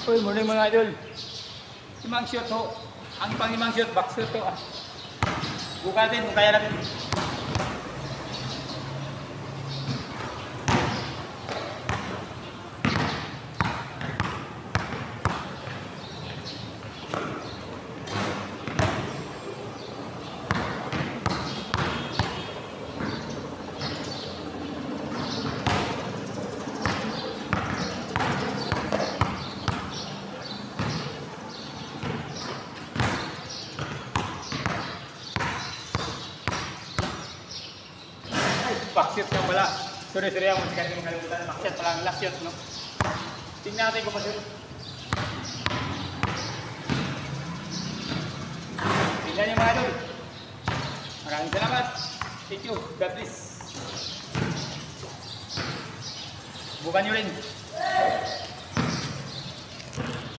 Uy, morning mga idol. Limang shot ho. Ang pang limang shot, back shot ho. Bukatin, kung kaya natin. Backshot nga pala. Sorry, ako masika natin makalimutan. Backshot pala ang last shot, no? Tingnan natin kung masyon. Tingnan niyo mga idol. Maraming salamat. Thank you. God bless. Bukan nyo rin.